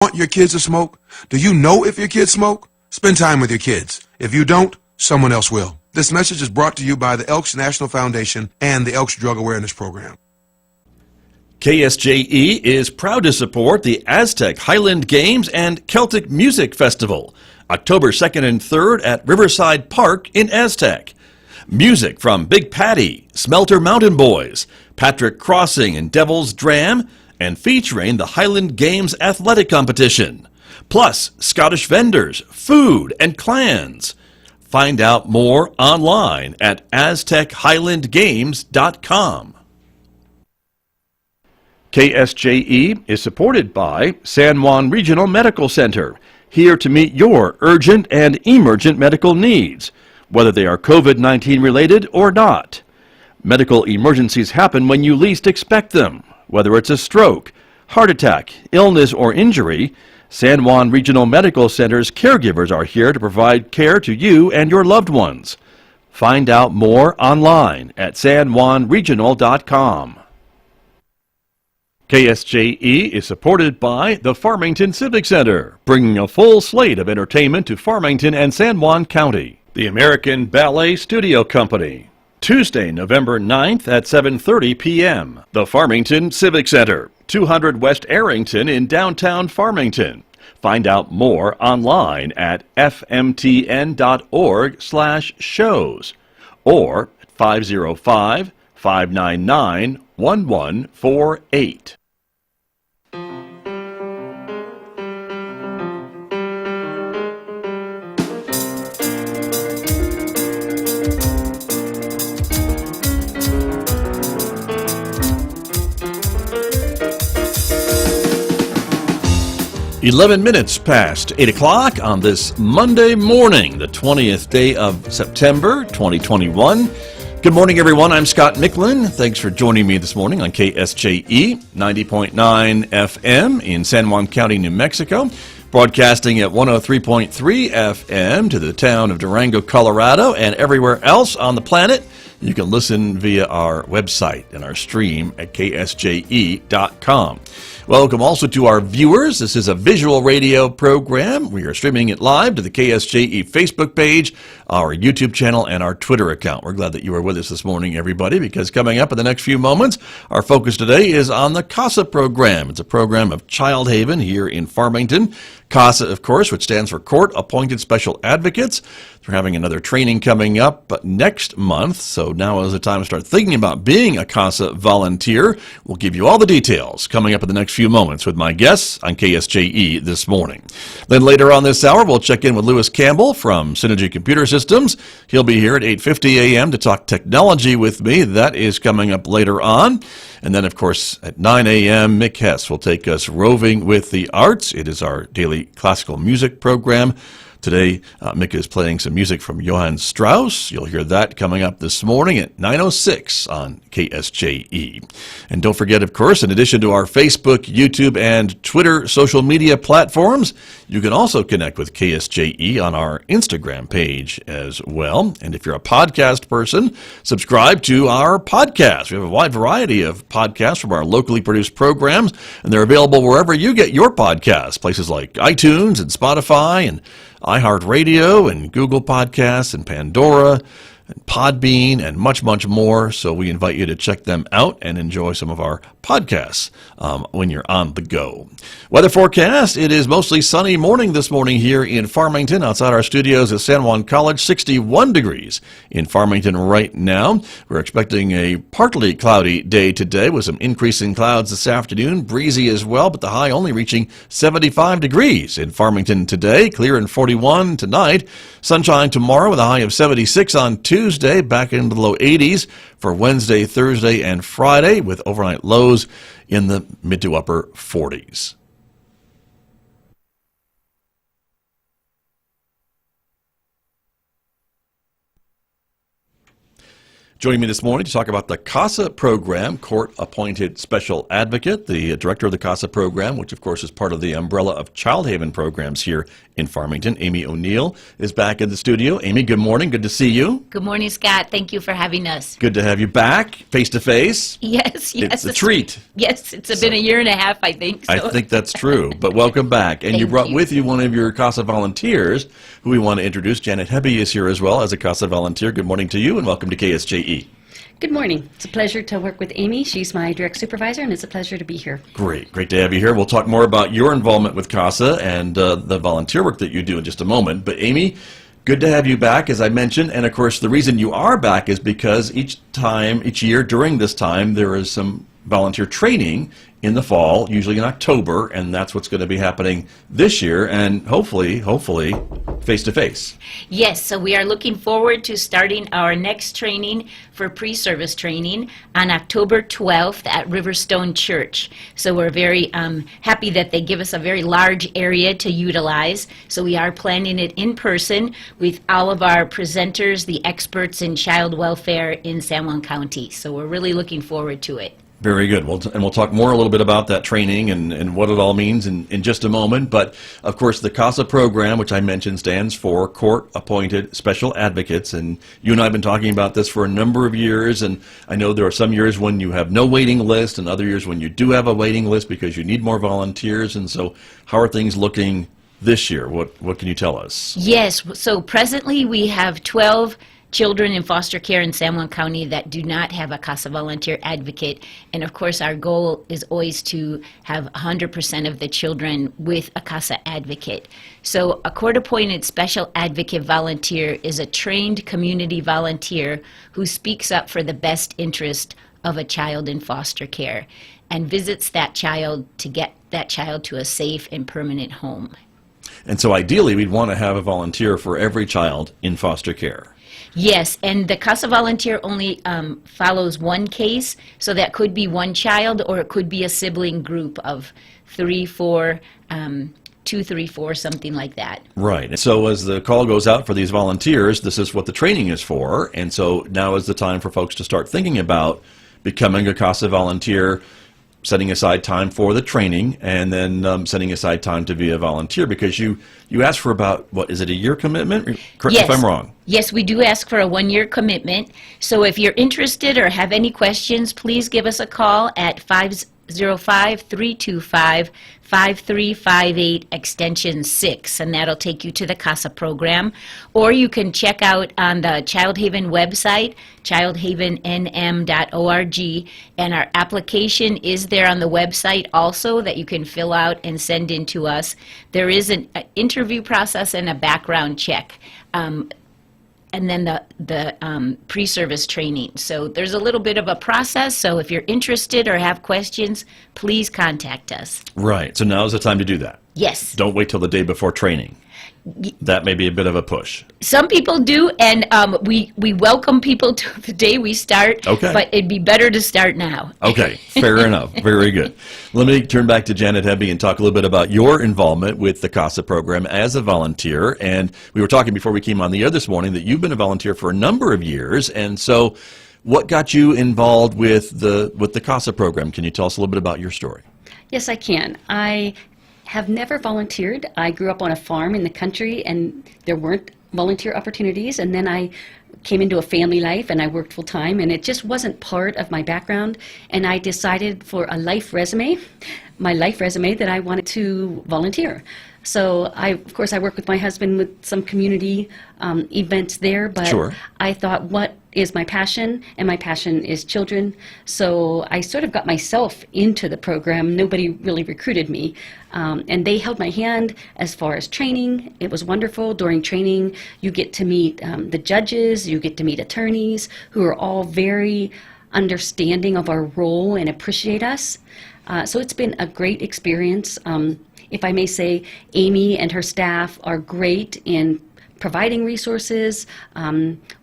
Want your kids to smoke? Do you know if your kids smoke? Spend time with your kids. If you don't, someone else will. This message is brought to you by the Elks National Foundation and the Elks Drug Awareness Program. KSJE is proud to support the Aztec Highland Games and Celtic Music Festival, October 2nd and 3rd at Riverside Park in Aztec. Music from Big Patty, Smelter Mountain Boys, Patrick Crossing and Devil's Dram, and featuring the Highland Games Athletic Competition. Plus, Scottish vendors, food, and clans. Find out more online at aztechhighlandgames.com. KSJE is supported by San Juan Regional Medical Center, here to meet your urgent and emergent medical needs, whether they are COVID-19 related or not. Medical emergencies happen when you least expect them. Whether it's a stroke, heart attack, illness, or injury, San Juan Regional Medical Center's caregivers are here to provide care to you and your loved ones. Find out more online at sanjuanregional.com. KSJE is supported by the Farmington Civic Center, bringing a full slate of entertainment to Farmington and San Juan County. The American Ballet Studio Company. Tuesday, November 9th at 7:30 p.m. The Farmington Civic Center, 200 West Arrington in downtown Farmington. Find out more online at fmtn.org/shows or 505-599-1148. 11 minutes past 8 o'clock on this Monday morning, the 20th day of September, 2021. Good morning, everyone. I'm Scott Michlin. Thanks for joining me this morning on KSJE 90.9 FM in San Juan County, New Mexico, broadcasting at 103.3 FM to the town of Durango, Colorado, and everywhere else on the planet. You can listen via our website and our stream at ksje.com. Welcome also to our viewers. This is a visual radio program. We are streaming it live to the KSJE Facebook page, our YouTube channel, and our Twitter account. We're glad that you are with us this morning, everybody, because coming up in the next few moments, our focus today is on the C.A.S.A program. It's a program of Childhaven here in Farmington. C.A.S.A, of course, which stands for Court Appointed Special Advocates. They're having another training coming up next month, so now is the time to start thinking about being a C.A.S.A volunteer. We'll give you all the details coming up in the next few moments with my guests on KSJE this morning. Then later on this hour, we'll check in with Lewis Campbell from Synergy Computer Systems. He'll be here at 8:50 a.m. to talk technology with me. That is coming up later on. And then, of course, at 9 a.m., Mick Hess will take us roving with the arts. It is our daily classical music program. Today, Mick is playing some music from Johann Strauss. You'll hear that coming up this morning at 9:06 on KSJE. And don't forget, of course, in addition to our Facebook, YouTube, and Twitter social media platforms, you can also connect with KSJE on our Instagram page as well. And if you're a podcast person, subscribe to our podcast. We have a wide variety of podcasts from our locally produced programs, and they're available wherever you get your podcasts, places like iTunes and Spotify and iHeartRadio and Google Podcasts and Pandora and Podbean and much, much more. So we invite you to check them out and enjoy some of our podcasts when you're on the go. Weather forecast, it is mostly sunny morning this morning here in Farmington. Outside our studios at San Juan College, 61 degrees in Farmington right now. We're expecting a partly cloudy day today with some increasing clouds this afternoon. Breezy as well, but the high only reaching 75 degrees in Farmington today. Clear and 41 tonight. Sunshine tomorrow with a high of 76 on Tuesday, back into the low 80s for Wednesday, Thursday, and Friday, with overnight lows in the mid to upper 40s. Joining me this morning to talk about the C.A.S.A program, Court-Appointed Special Advocate, the director of the C.A.S.A program, which of course is part of the umbrella of Childhaven programs here in Farmington. Amy O'Neill is back in the studio. Amy, good morning. Good to see you. Good morning, Scott. Thank you for having us. Good to have you back, face-to-face. Yes. It's a treat. Yes, it's been a year and a half, I think. So. I think that's true, but welcome back. And you brought with you one of your C.A.S.A volunteers who we want to introduce. Janet Hebe is here as well as a C.A.S.A volunteer. Good morning to you and welcome to KSJE. Good morning. It's a pleasure to work with Amy. She's my direct supervisor, and it's a pleasure to be here. Great to have you here. We'll talk more about your involvement with C.A.S.A and the volunteer work that you do in just a moment. But Amy, good to have you back, as I mentioned. And of course, the reason you are back is because each year during this time, there is some volunteer training in the fall, usually in October, and that's what's going to be happening this year, and hopefully, face-to-face. Yes, so we are looking forward to starting our next training for pre-service training on October 12th at Riverstone Church. So we're very happy that they give us a very large area to utilize. So we are planning it in person with all of our presenters, the experts in child welfare in San Juan County. So we're really looking forward to it. Very good. And we'll talk more a little bit about that training and what it all means in just a moment. But, of course, the C.A.S.A program, which I mentioned, stands for Court-Appointed Special Advocates. And you and I have been talking about this for a number of years. And I know there are some years when you have no waiting list and other years when you do have a waiting list because you need more volunteers. And so how are things looking this year? What can you tell us? Yes. So presently we have 12 children in foster care in San Juan County that do not have a C.A.S.A volunteer advocate. And of course, our goal is always to have 100% of the children with a C.A.S.A advocate. So a court-appointed special advocate volunteer is a trained community volunteer who speaks up for the best interest of a child in foster care and visits that child to get that child to a safe and permanent home. And so ideally, we'd want to have a volunteer for every child in foster care. Yes, and the C.A.S.A volunteer only follows one case, so that could be one child or it could be a sibling group of 3, 4, 2, 3, 4, something like that. Right. And so as the call goes out for these volunteers, this is what the training is for. And so now is the time for folks to start thinking about becoming a C.A.S.A volunteer, setting aside time for the training, and then setting aside time to be a volunteer, because you asked for about, what, is it a year commitment? Correct me if I'm wrong. Yes, we do ask for a 1-year commitment. So if you're interested or have any questions, please give us a call at 505-325-5358 extension 6, and that'll take you to the C.A.S.A program. Or you can check out on the Childhaven website, childhavennm.org, and our application is there on the website also that you can fill out and send in to us. There is an interview process and a background check. And then the pre-service training. So there's a little bit of a process, so if you're interested or have questions, please contact us. Right, so now is the time to do that. Yes. Don't wait till the day before training. That may be a bit of a push. Some people do, and we welcome people to the day we start, okay, but it'd be better to start now. Okay, fair enough. Very good. Let me turn back to Janet Hebe and talk a little bit about your involvement with the C.A.S.A program as a volunteer. And we were talking before we came on the air this morning that you've been a volunteer for a number of years. And so what got you involved with the C.A.S.A program? Can you tell us a little bit about your story? Yes, I can. I have never volunteered. I grew up on a farm in the country, and there weren't volunteer opportunities. And then I came into a family life, and I worked full time, and it just wasn't part of my background. And I decided for my life resume, that I wanted to volunteer. So of course, I work with my husband with some community events there, but sure, I thought, what is my passion? And my passion is children. So I sort of got myself into the program. Nobody really recruited me. And they held my hand as far as training. It was wonderful. During training, you get to meet the judges, you get to meet attorneys who are all very understanding of our role and appreciate us. So it's been a great experience. If I may say, Amy and her staff are great in providing resources.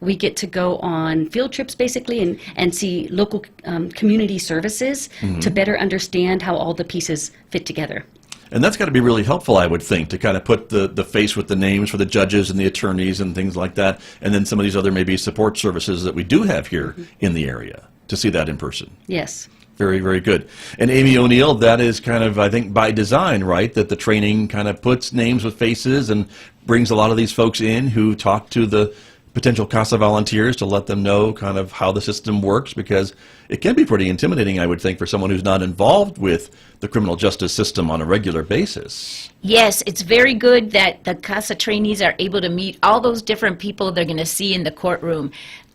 We get to go on field trips basically and see local community services to better understand how all the pieces fit together. And that's got to be really helpful, I would think, to kind of put the face with the names for the judges and the attorneys and things like that, and then some of these other maybe support services that we do have here in the area, to see that in person. Yes. Very, very good. And Amy O'Neill, that is kind of, I think, by design, right? That the training kind of puts names with faces and brings a lot of these folks in who talk to the potential CASA volunteers to let them know kind of how the system works, because it can be pretty intimidating, I would think, for someone who's not involved with the criminal justice system on a regular basis. Yes, it's very good that the CASA trainees are able to meet all those different people they're going to see in the courtroom.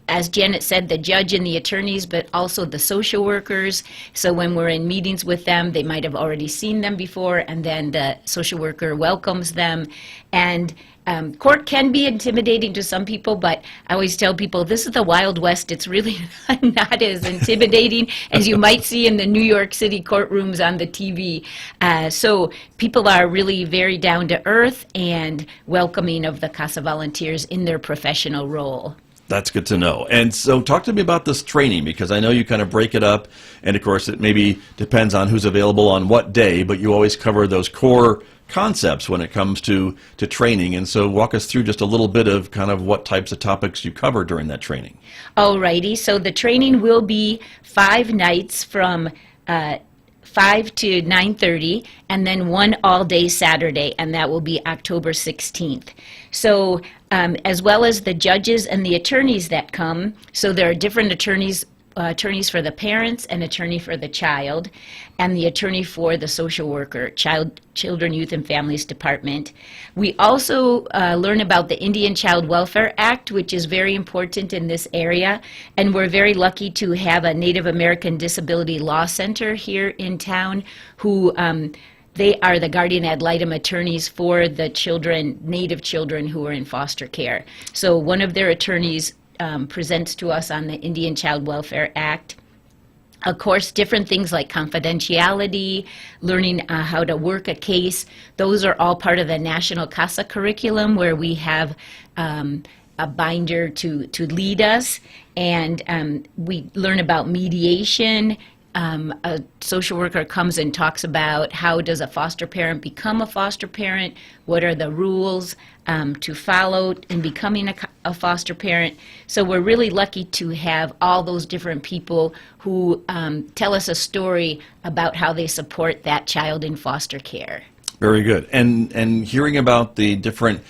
As Janet said, the judge and the attorneys, but also the social workers. So when we're in meetings with them, they might have already seen them before, and then the social worker welcomes them. And court can be intimidating to some people, but I always tell people this is the Wild West. It's really not as intimidating as you might see in the New York City courtrooms on the TV. So people are really very down to earth and welcoming of the CASA volunteers in their professional role. That's good to know. And so talk to me about this training, because I know you kind of break it up, and of course it maybe depends on who's available on what day, but you always cover those core concepts when it comes to training. And so walk us through just a little bit of kind of what types of topics you cover during that training. Alrighty, so the training will be 5 nights from 5 to 9:30, and then one all-day Saturday, and that will be October 16th. So as well as the judges and the attorneys that come, so there are different attorneys for the parents, an attorney for the child, and the attorney for the social worker, Children, Youth, and Families Department. We also learn about the Indian Child Welfare Act, which is very important in this area, and we're very lucky to have a Native American Disability Law Center here in town who they are the guardian ad litem attorneys for the children, Native children who are in foster care. So one of their attorneys presents to us on the Indian Child Welfare Act. Of course, different things like confidentiality, learning how to work a case, those are all part of the National CASA curriculum, where we have a binder to lead us, and we learn about mediation. A social worker comes and talks about how does a foster parent become a foster parent, what are the rules to follow in becoming a foster parent. So we're really lucky to have all those different people who tell us a story about how they support that child in foster care. Very good. And hearing about the different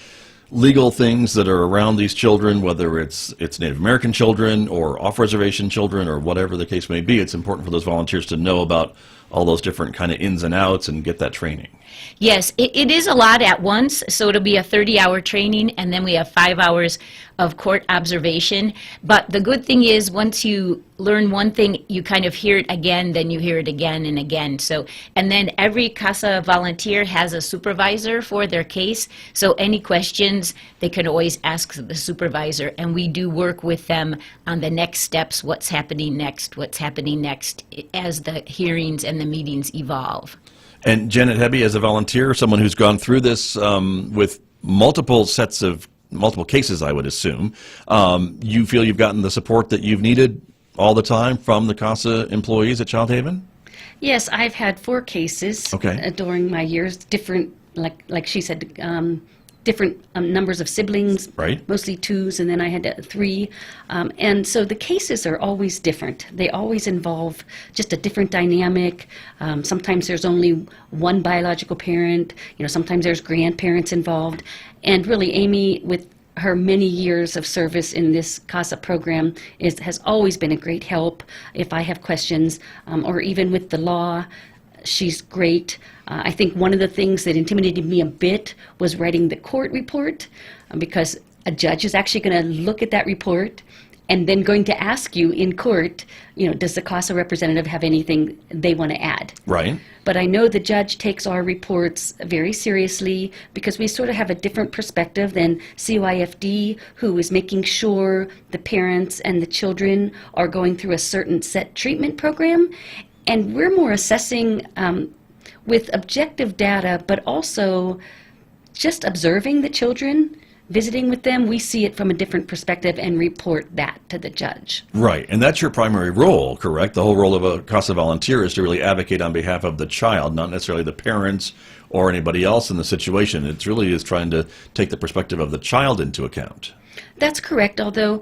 legal things that are around these children, whether it's Native American children or off-reservation children or whatever the case may be, it's important for those volunteers to know about all those different kind of ins and outs and get that training. Yes, it is a lot at once, so it'll be a 30-hour training, and then we have 5 hours of court observation. But the good thing is, once you learn one thing, you kind of hear it again, then you hear it again and again. So, and then every CASA volunteer has a supervisor for their case, so any questions, they can always ask the supervisor, and we do work with them on the next steps, what's happening next, as the hearings and the meetings evolve. And Janet Hebe, as a volunteer, someone who's gone through this with multiple cases, I would assume, you feel you've gotten the support that you've needed all the time from the CASA employees at Childhaven? Yes, I've had 4 cases during my years, different, like she said, different numbers of siblings, right? Mostly 2s, and then I had 3. And so the cases are always different. They always involve just a different dynamic. Sometimes there's only one biological parent. Sometimes there's grandparents involved. And really, Amy, with her many years of service in this CASA program, has always been a great help if I have questions, or even with the law. She's great. I think one of the things that intimidated me a bit was writing the court report, because a judge is actually going to look at that report and then going to ask you in court, does the CASA representative have anything they want to add? Right. But I know the judge takes our reports very seriously, because we sort of have a different perspective than CYFD, who is making sure the parents and the children are going through a certain set treatment program. And we're more assessing with objective data, but also just observing the children, visiting with them, we see it from a different perspective and report that to the judge. Right, and that's your primary role, correct? The whole role of a CASA volunteer is to really advocate on behalf of the child, not necessarily the parents or anybody else in the situation. It really is trying to take the perspective of the child into account. That's correct, although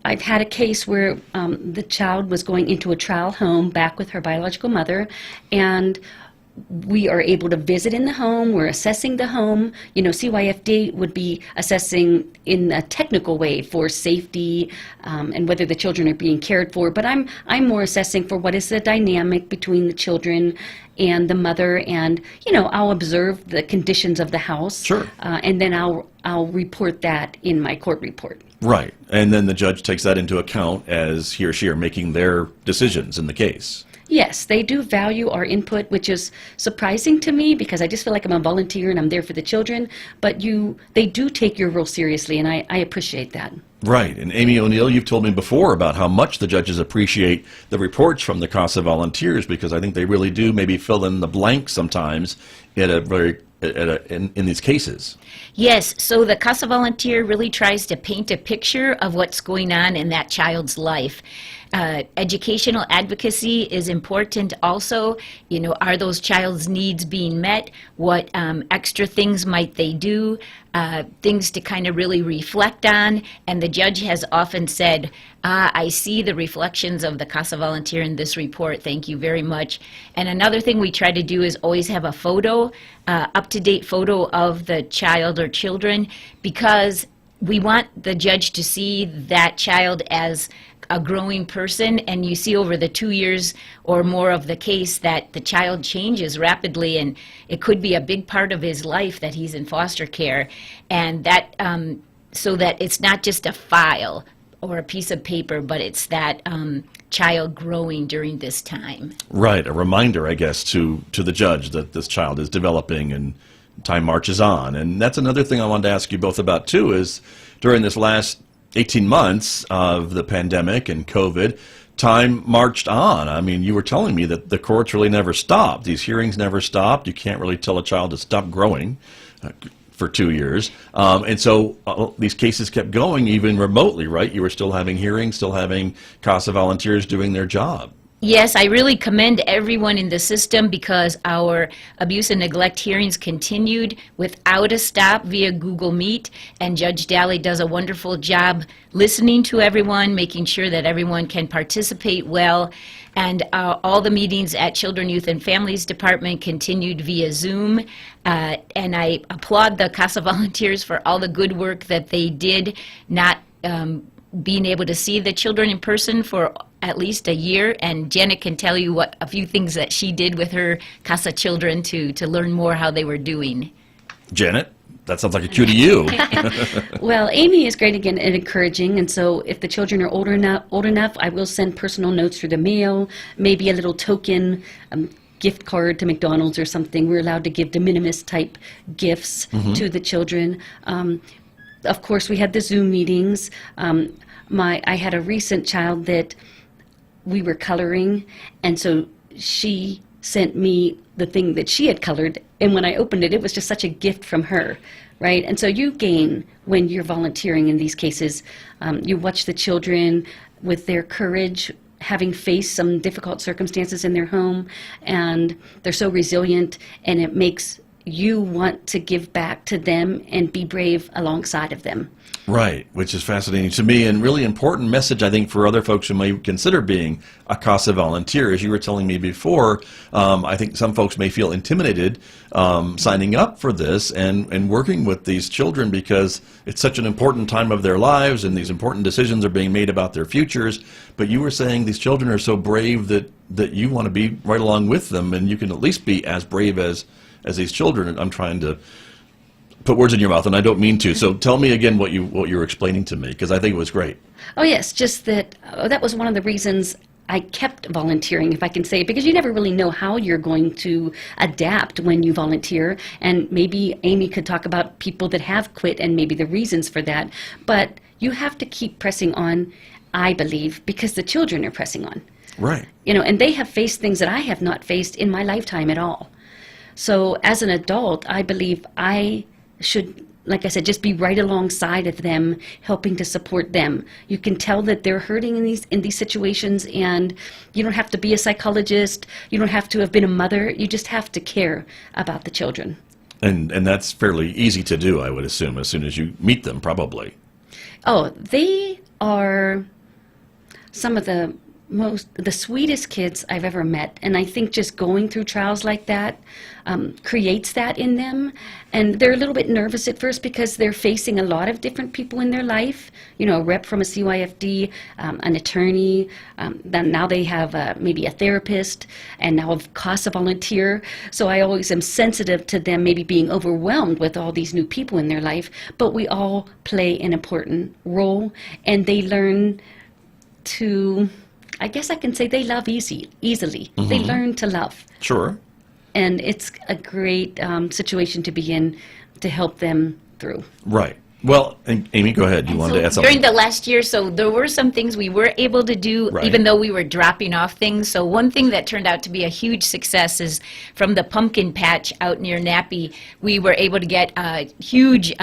I've had a case where the child was going into a trial home back with her biological mother, and we are able to visit in the home. We're assessing the home. You know, CYFD would be assessing in a technical way for safety and whether the children are being cared for. But I'm more assessing for what is the dynamic between the children and the mother, and I'll observe the conditions of the house. Sure. And then I'll report that in my court report. Right, and then the judge takes that into account as he or she are making their decisions in the case. Yes, they do value our input, which is surprising to me because I just feel like I'm a volunteer and I'm there for the children. But they do take your role seriously, and I appreciate that. Right, and Amy O'Neill, you've told me before about how much the judges appreciate the reports from the CASA volunteers, because I think they really do maybe fill in the blank sometimes in these cases. Yes, so the CASA volunteer really tries to paint a picture of what's going on in that child's life. Educational advocacy is important also. Are those child's needs being met? What extra things might they do? Things to kind of really reflect on. And the judge has often said, I see the reflections of the CASA volunteer in this report. Thank you very much. And another thing we try to do is always have a photo, up-to-date photo of the child or children, because we want the judge to see that child as a growing person, and you see over the 2 years or more of the case that the child changes rapidly, and it could be a big part of his life that he's in foster care, and that so that it's not just a file or a piece of paper, but it's that child growing during this time. Right, a reminder, I guess, to the judge that this child is developing and time marches on. And that's another thing I wanted to ask you both about, too, is during this last 18 months of the pandemic and COVID, time marched on. I mean, you were telling me that the courts really never stopped. These hearings never stopped. You can't really tell a child to stop growing for 2 years. And so these cases kept going even remotely, right? You were still having hearings, still having CASA volunteers doing their job. Yes, I really commend everyone in the system because our abuse and neglect hearings continued without a stop via Google Meet, and Judge Daly does a wonderful job listening to everyone, making sure that everyone can participate well. And all the meetings at Children, Youth, and Families Department continued via Zoom. And I applaud the CASA volunteers for all the good work that they did, not being able to see the children in person for at least a year. And Janet can tell you a few things that she did with her CASA children to learn more how they were doing. Janet, that sounds like a cue to you. Well, Amy is great again and encouraging, and so if the children are old enough, I will send personal notes through the mail, maybe a little token gift card to McDonald's or something. We're allowed to give de minimis type gifts to the children. Of course, we had the Zoom meetings. I had a recent child that we were coloring, and so she sent me the thing that she had colored, and when I opened it, it was just such a gift from her, right? And so you gain when you're volunteering in these cases. You watch the children with their courage, having faced some difficult circumstances in their home, and they're so resilient, and it makes you want to give back to them and be brave alongside of them. Right, which is fascinating to me and really important message, I think, for other folks who may consider being a CASA volunteer. As you were telling me before, I think some folks may feel intimidated signing up for this and working with these children because it's such an important time of their lives and these important decisions are being made about their futures. But you were saying these children are so brave that you want to be right along with them, and you can at least be as brave as these children. I'm trying to put words in your mouth, and I don't mean to. So tell me again what you were explaining to me, because I think it was great. Oh yes, just that that was one of the reasons I kept volunteering, if I can say, because you never really know how you're going to adapt when you volunteer. And maybe Amy could talk about people that have quit and maybe the reasons for that. But you have to keep pressing on, I believe, because the children are pressing on. Right. And they have faced things that I have not faced in my lifetime at all. So as an adult, I believe I should like I said, just be right alongside of them, helping to support them. You can tell that they're hurting in these situations, and you don't have to be a psychologist. You don't have to have been a mother. You just have to care about the children. And that's fairly easy to do, I would assume, as soon as you meet them, probably. Oh, they are some of the sweetest kids I've ever met, and I think just going through trials like that creates that in them. And they're a little bit nervous at first because they're facing a lot of different people in their life. You know, a rep from a CYFD, an attorney. Then now they have maybe a therapist, and now a C.A.S.A volunteer. So I always am sensitive to them maybe being overwhelmed with all these new people in their life. But we all play an important role, and they learn to, I guess I can say, they love easily. Mm-hmm. They learn to love. Sure. And it's a great situation to be in to help them through. Right. Well, and Amy, go ahead. You wanted to add something. During the last year, so there were some things we were able to do, Right. even though we were dropping off things. So one thing that turned out to be a huge success is from the pumpkin patch out near Nappy, we were able to get a huge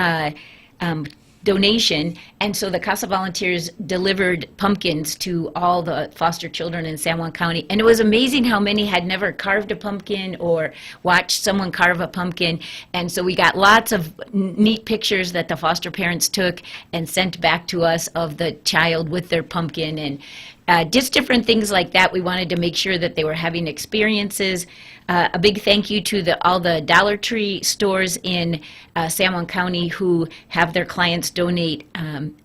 donation, and so the C.A.S.A volunteers delivered pumpkins to all the foster children in San Juan County, and it was amazing how many had never carved a pumpkin or watched someone carve a pumpkin. And so we got lots of neat pictures that the foster parents took and sent back to us of the child with their pumpkin, and just different things like that. We wanted to make sure that they were having experiences. A big thank you to all the Dollar Tree stores in San Juan County who have their clients donate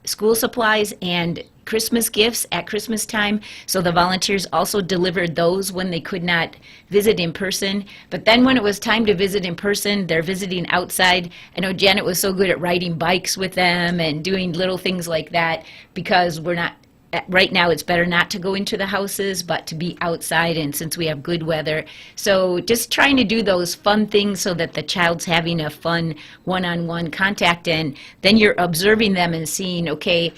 school supplies and Christmas gifts at Christmas time. So the volunteers also delivered those when they could not visit in person. But then when it was time to visit in person, they're visiting outside. I know Janet was so good at riding bikes with them and doing little things like that, because right now it's better not to go into the houses, but to be outside, and since we have good weather. So just trying to do those fun things so that the child's having a fun one-on-one contact, and then you're observing them and seeing, okay,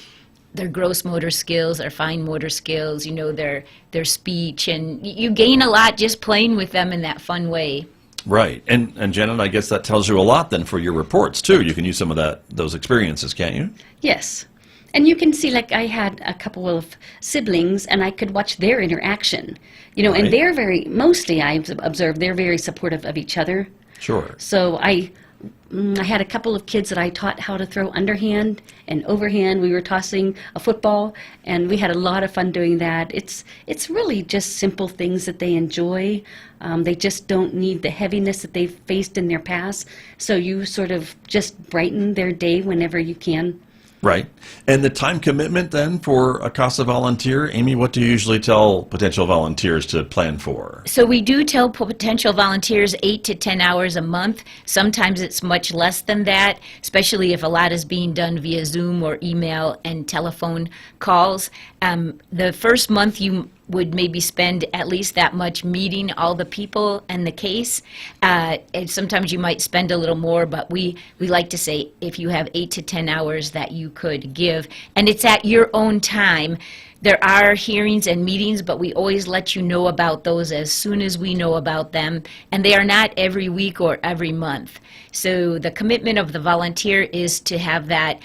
their gross motor skills, their fine motor skills, you know, their speech, and you gain a lot just playing with them in that fun way. Right. And Janet, I guess that tells you a lot then for your reports, too. You can use some of those experiences, can't you? Yes. And you can see, like, I had a couple of siblings, and I could watch their interaction, you know, Right. and they're mostly I've observed, they're very supportive of each other. Sure. So I had a couple of kids that I taught how to throw underhand and overhand. We were tossing a football, and we had a lot of fun doing that. It's really just simple things that they enjoy. They just don't need the heaviness that they've faced in their past. So you sort of just brighten their day whenever you can. Right. And the time commitment then for a C.A.S.A volunteer, Amy, what do you usually tell potential volunteers to plan for? So we do tell potential volunteers 8 to 10 hours a month. Sometimes it's much less than that, especially if a lot is being done via Zoom or email and telephone calls. The first month you would maybe spend at least that much meeting all the people and the case. And sometimes you might spend a little more, but we like to say if you have 8 to 10 hours that you could give, and it's at your own time. There are hearings and meetings, but we always let you know about those as soon as we know about them, and they are not every week or every month. So the commitment of the volunteer is to have that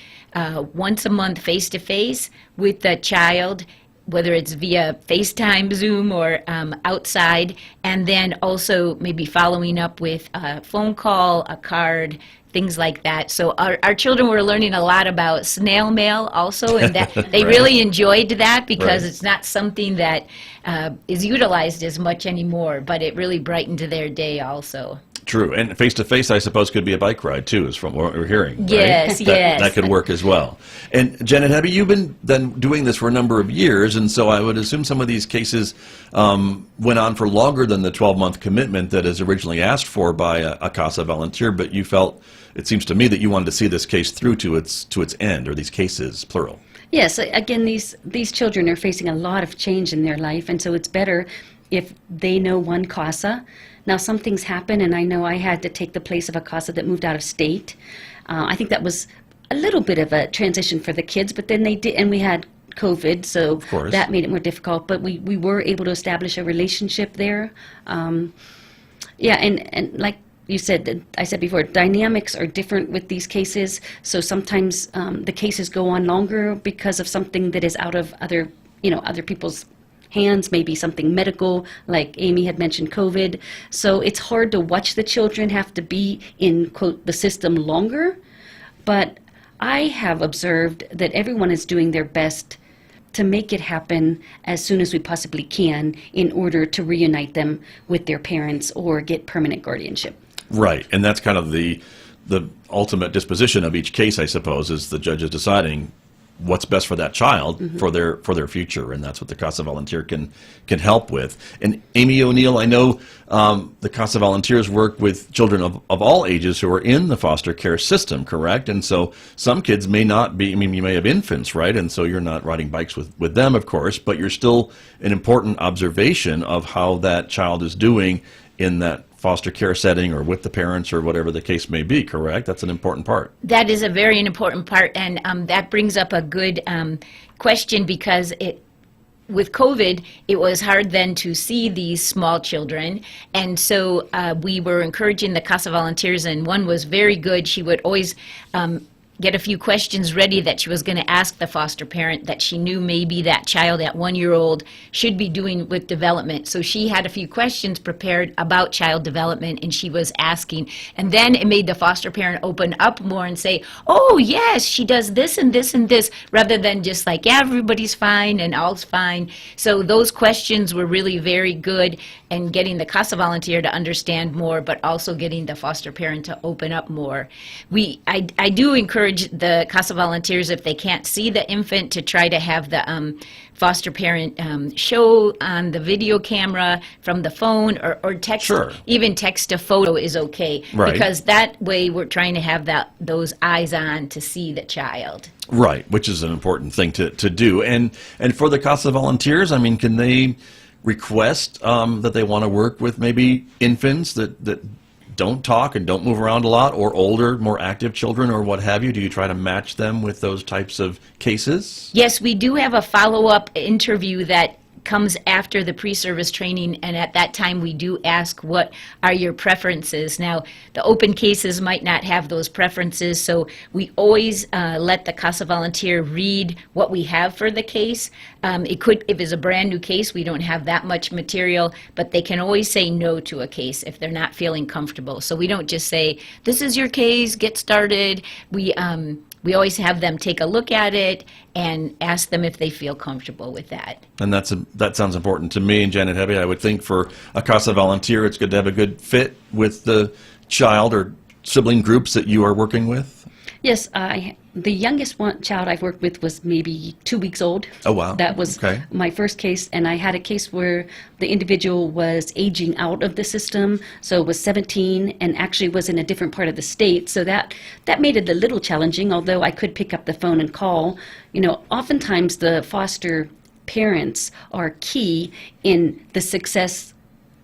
once a month face-to-face with the child, whether it's via FaceTime, Zoom, or outside, and then also maybe following up with a phone call, a card, things like that. So our children were learning a lot about snail mail also, and that they Right. really enjoyed that because Right. it's not something that is utilized as much anymore, but it really brightened their day also. True. And face-to-face, I suppose, could be a bike ride, too, is from what we're hearing. Right? Yes, yes. That could work as well. And Janet, have you been then doing this for a number of years? And so I would assume some of these cases went on for longer than the 12-month commitment that is originally asked for by a C.A.S.A volunteer, but you felt, it seems to me, that you wanted to see this case through to its end, or these cases, plural. Yes, again, these children are facing a lot of change in their life, and so it's better if they know one C.A.S.A. Now, some things happen, and I know I had to take the place of a C.A.S.A that moved out of state. I think that was a little bit of a transition for the kids, but then they did, and we had COVID, so that made it more difficult, but we were able to establish a relationship there. Yeah, and like you said that I said before, dynamics are different with these cases. So sometimes the cases go on longer because of something that is out of other people's hands, maybe something medical, like Amy had mentioned, COVID. So it's hard to watch the children have to be in, quote, the system longer. But I have observed that everyone is doing their best to make it happen as soon as we possibly can in order to reunite them with their parents or get permanent guardianship. Right, and that's kind of the ultimate disposition of each case, I suppose, is the judge is deciding what's best for that child for their future, and that's what the CA.S.A volunteer can help with. And Amy O'Neill, I know the CA.S.A volunteers work with children of all ages who are in the foster care system, correct? And so some kids may not be, I mean, you may have infants, right? And so you're not riding bikes with them, of course, but you're still an important observation of how that child is doing in that foster care setting or with the parents or whatever the case may be, correct? That's an important part. That is a very important part, and that brings up a good question, because with COVID, it was hard then to see these small children, and so we were encouraging the CA.S.A volunteers, and one was very good. She would always get a few questions ready that she was going to ask the foster parent that she knew maybe that child at 1 year old should be doing with development. So she had a few questions prepared about child development, and she was asking. And then it made the foster parent open up more and say, oh, yes, she does this and this and this, rather than just like, yeah, everybody's fine and all's fine. So those questions were really very good, and getting the CA.S.A volunteer to understand more, but also getting the foster parent to open up more. I do encourage the CA.S.A volunteers, if they can't see the infant, to try to have the foster parent show on the video camera from the phone, or text. Sure. Even text a photo is okay, right, because that way we're trying to have those eyes on to see the child. Right, which is an important thing to do. And for the CA.S.A volunteers, I mean, can they request that they want to work with maybe infants that don't talk and don't move around a lot, or older, more active children, or what have you? Do you try to match them with those types of cases? Yes, we do have a follow-up interview that comes after the pre-service training, and at that time we do ask, what are your preferences? Now, the open cases might not have those preferences, so we always let the CA.S.A volunteer read what we have for the case. It could, if it's a brand new case, we don't have that much material, but they can always say no to a case if they're not feeling comfortable. So we don't just say, this is your case, get started. We always have them take a look at it and ask them if they feel comfortable with that. And that sounds important to me. And Janet Hebe, I would think for a CA.S.A volunteer, it's good to have a good fit with the child or sibling groups that you are working with. Yes, the youngest child I've worked with was maybe 2 weeks old. Oh, wow. That was my first case, and I had a case where the individual was aging out of the system, so was 17 and actually was in a different part of the state. So that made it a little challenging, although I could pick up the phone and call. You know, oftentimes the foster parents are key in the success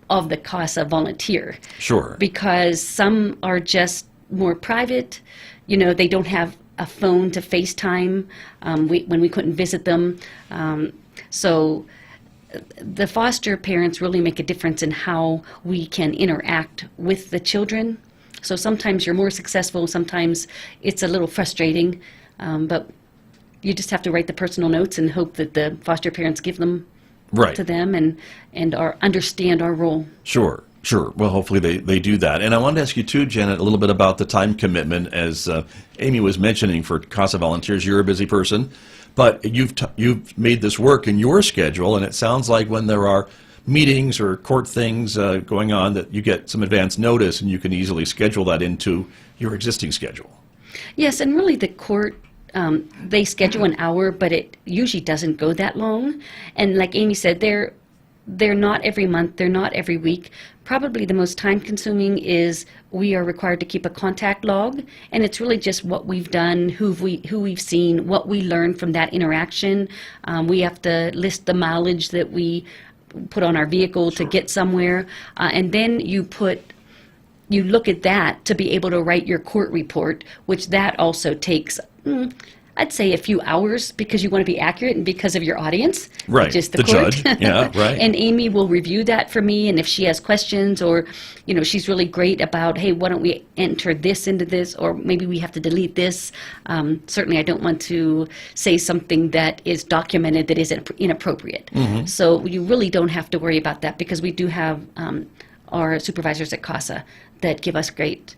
of the CA.S.A volunteer. Sure. Because some are just more private. You know, they don't have a phone to FaceTime when we couldn't visit them. So the foster parents really make a difference in how we can interact with the children. So sometimes you're more successful, sometimes it's a little frustrating, but you just have to write the personal notes and hope that the foster parents give them to them and understand our role. Sure. Sure. Well, hopefully they do that. And I wanted to ask you too, Janet, a little bit about the time commitment. As Amy was mentioning, for CA.S.A volunteers, you're a busy person, but you've made this work in your schedule, and it sounds like when there are meetings or court things going on that you get some advance notice and you can easily schedule that into your existing schedule. Yes, and really the court, they schedule an hour, but it usually doesn't go that long. And like Amy said, they're not every month, they're not every week. Probably the most time-consuming is we are required to keep a contact log, and it's really just what we've done, who we've seen, what we learned from that interaction. We have to list the mileage that we put on our vehicle to get somewhere, and then you look at that to be able to write your court report, which that also takes I'd say a few hours, because you want to be accurate and because of your audience, Right, which is the the court. judge. Yeah, right. And Amy will review that for me, and if she has questions, or she's really great about, hey, why don't we enter this into this, or maybe we have to delete this. Certainly, I don't want to say something that is documented that is inappropriate. Mm-hmm. So you really don't have to worry about that, because we do have our supervisors at C.A.S.A that give us great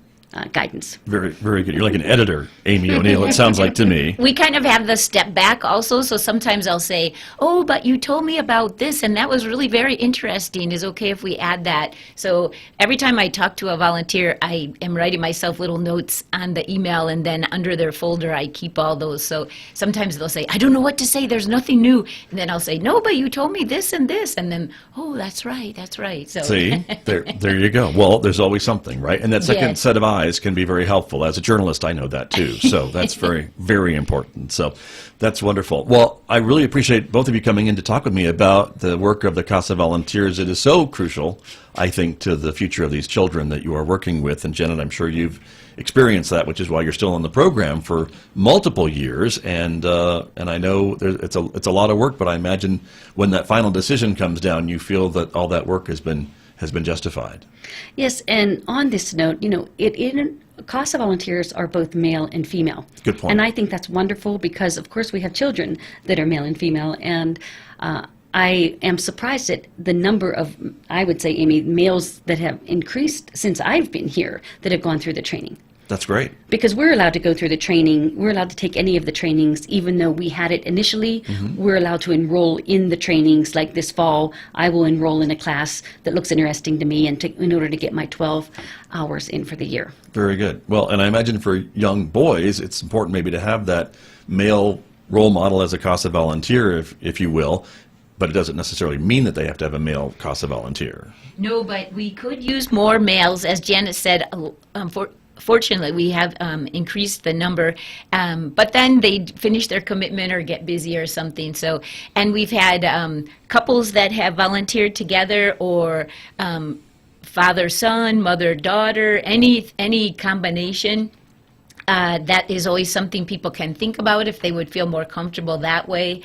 guidance. Very, very good. You're like an editor, Amy O'Neill, it sounds like to me. We kind of have the step back also, so sometimes I'll say, oh, but you told me about this, and that was really very interesting. Is it okay if we add that? So every time I talk to a volunteer, I am writing myself little notes on the email, and then under their folder, I keep all those. So sometimes they'll say, I don't know what to say, there's nothing new. And then I'll say, no, but you told me this and this. And then, oh, that's right. So See, there you go. Well, there's always something, right? And that second Yes. set of eyes can be very helpful. As a journalist, I know that too. So that's very, very important. So that's wonderful. Well, I really appreciate both of you coming in to talk with me about the work of the C.A.S.A volunteers. It is so crucial, I think, to the future of these children that you are working with. And Janet, I'm sure you've experienced that, which is why you're still in the program for multiple years. And I know it's a lot of work, but I imagine when that final decision comes down, you feel that all that work has been justified. Yes, and on this note, C.A.S.A volunteers are both male and female. Good point. And I think that's wonderful, because, of course, we have children that are male and female, and I am surprised at the number of, I would say, Amy, males that have increased since I've been here that have gone through the training. That's great. Because we're allowed to go through the training, we're allowed to take any of the trainings, even though we had it initially. Mm-hmm. We're allowed to enroll in the trainings. Like this fall, I will enroll in a class that looks interesting to me, and in order to get my 12 hours in for the year. Very good. Well, and I imagine for young boys, it's important maybe to have that male role model as a C.A.S.A volunteer, if you will, but it doesn't necessarily mean that they have to have a male C.A.S.A volunteer. No, but we could use more males, as Janet said. Fortunately, we have increased the number, but then they finish their commitment or get busy or something. So, and we've had couples that have volunteered together, or father-son, mother-daughter, any combination. That is always something people can think about if they would feel more comfortable that way.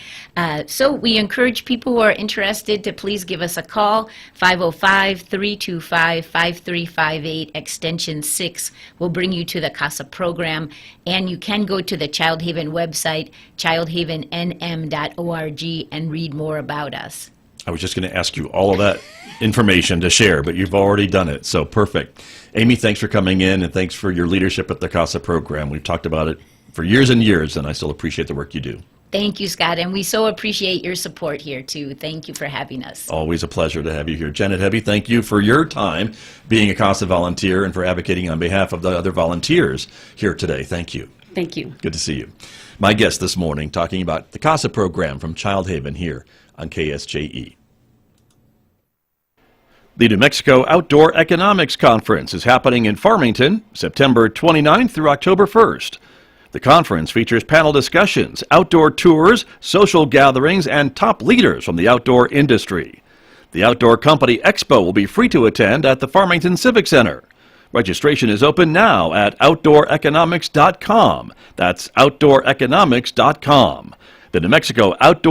So we encourage people who are interested to please give us a call, 505-325-5358, extension 6. We'll bring you to the C.A.S.A program, and you can go to the Childhaven website, childhavennm.org, and read more about us. I was just going to ask you all of that information to share, but you've already done it, so perfect. Amy, thanks for coming in, and thanks for your leadership at the C.A.S.A program. We've talked about it for years and years, and I still appreciate the work you do. Thank you, Scott, and we so appreciate your support here, too. Thank you for having us. Always a pleasure to have you here. Janet Hebe, thank you for your time being a C.A.S.A volunteer and for advocating on behalf of the other volunteers here today. Thank you. Thank you. Good to see you. My guest this morning talking about the C.A.S.A program from Childhaven here on KSJE. The New Mexico Outdoor Economics Conference is happening in Farmington, September 29th through October 1st. The conference features panel discussions, outdoor tours, social gatherings, and top leaders from the outdoor industry. The Outdoor Company Expo will be free to attend at the Farmington Civic Center. Registration is open now at outdooreconomics.com. That's outdooreconomics.com. The New Mexico Outdoor